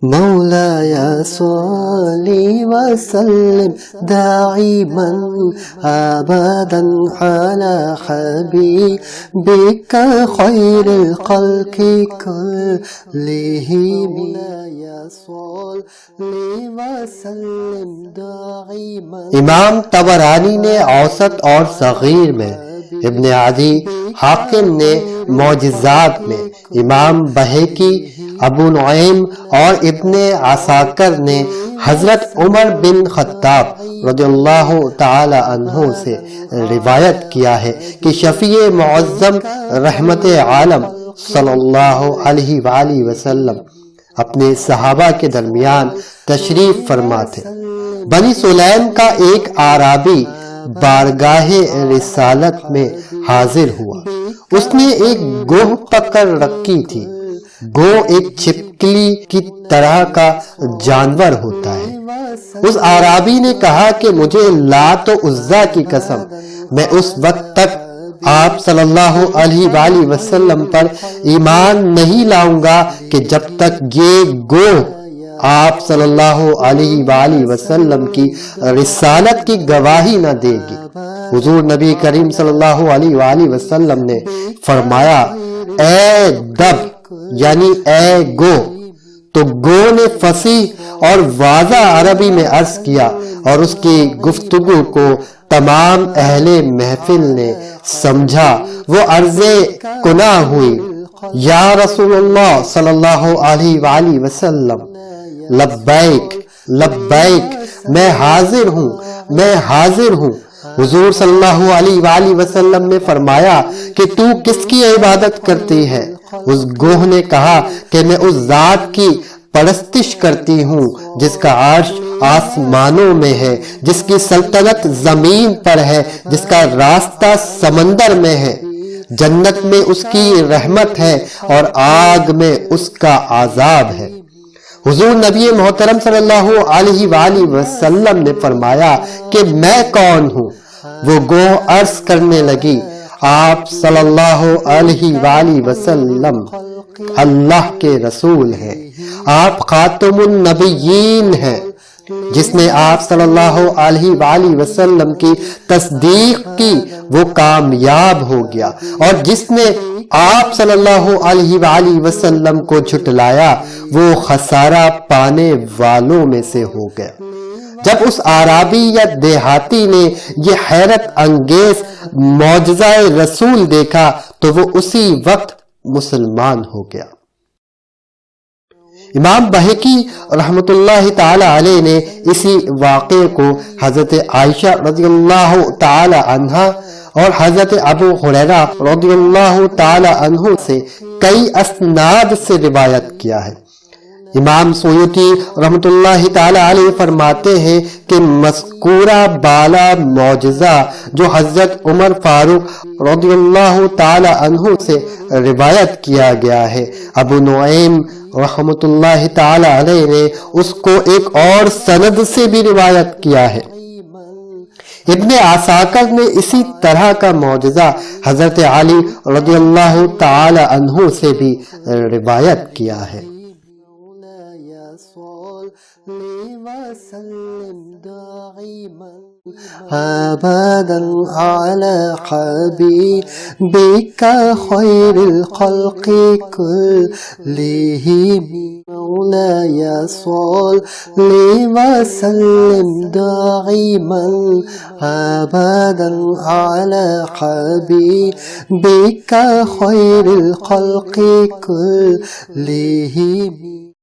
مولاي صل وسلم دائما أبدا على حبيبك خير الخلق كلهم مولاي صل وسلم دائما۔ امام طبرانی نے اوسط اور صغیر میں، ابن عدی حاکم نے معجزات میں، امام بہقی، ابو نعیم اور ابن عساکر نے حضرت عمر بن خطاب رضی اللہ تعالی عنہ سے روایت کیا ہے کہ شفیع معظم رحمت عالم صلی اللہ علیہ وآلہ وسلم اپنے صحابہ کے درمیان تشریف فرما تھے۔ بنی سلیم کا ایک اعرابی بارگاہ رسالت میں حاضر ہوا۔ اس نے ایک گوہ پکڑ رکھی تھی۔ گو ایک چھپکلی کی طرح کا جانور ہوتا ہے۔ اس اعرابی نے کہا کہ مجھے لات و عزا کی قسم، میں اس وقت تک آپ صلی اللہ علیہ وآلہ وسلم پر ایمان نہیں لاؤں گا کہ جب تک یہ گو آپ صلی اللہ علیہ وآلہ وسلم کی رسالت کی گواہی نہ دے گی۔ حضور نبی کریم صلی اللہ علیہ وآلہ وسلم نے فرمایا، اے دب یعنی اے گو۔ تو گو نے فصیح اور واضح عربی میں عرض کیا اور اس کی گفتگو کو تمام اہل محفل نے سمجھا۔ وہ عرض کنا ہوئی، یا رسول اللہ صلی اللہ علیہ وآلہ وسلم، لبیک لبیک، میں حاضر ہوں، میں حاضر ہوں۔ حضور صلی اللہ علیہ وآلہ وسلم نے فرمایا کہ تو کس کی عبادت کرتی ہے؟ اس گوہ نے کہا کہ میں اس ذات کی پرستش کرتی ہوں جس کا عرش آسمانوں میں ہے، جس کی سلطنت زمین پر ہے، جس کا راستہ سمندر میں ہے۔ جنت میں اس کی رحمت ہے اور آگ میں اس کا عذاب ہے۔ حضور نبی محترم صلی اللہ علیہ وآلہ وسلم نے فرمایا کہ میں کون ہوں؟ وہ گوہ عرض کرنے لگی، آپ صلی اللہ علیہ وآلہ وسلم اللہ کے رسول ہیں، آپ خاتم النبیین ہیں۔ جس نے آپ صلی اللہ علیہ وآلہ وسلم کی تصدیق کی وہ کامیاب ہو گیا، اور جس نے آپ صلی اللہ علیہ وآلہ وسلم کو جھٹلایا وہ خسارہ پانے والوں میں سے ہو گیا۔ جب اس اعرابی یا دیہاتی نے یہ حیرت انگیز معجزہ رسول دیکھا تو وہ اسی وقت مسلمان ہو گیا۔ امام بہقی رحمت اللہ تعالی علیہ نے اسی واقعے کو حضرت عائشہ رضی اللہ تعالی عنہا اور حضرت ابو ہریرہ رضی اللہ تعالی عنہ سے کئی اسناد سے روایت کیا ہے۔ امام سیوطی رحمت اللہ تعالی علیہ فرماتے ہیں کہ مذکورہ بالا معجزہ جو حضرت عمر فاروق رضی اللہ تعالی عنہ سے روایت کیا گیا ہے، ابو نعیم رحمت اللہ تعالی علیہ نے اس کو ایک اور سند سے بھی روایت کیا ہے۔ ابن عساکر نے اسی طرح کا معجزہ حضرت علی رضی اللہ تعالی عنہ سے بھی روایت کیا ہے۔ أبدا على حبيبك خير الخلق كلهم مولاي صل وسلم دائما أبدا على حبيبك خير الخلق كلهم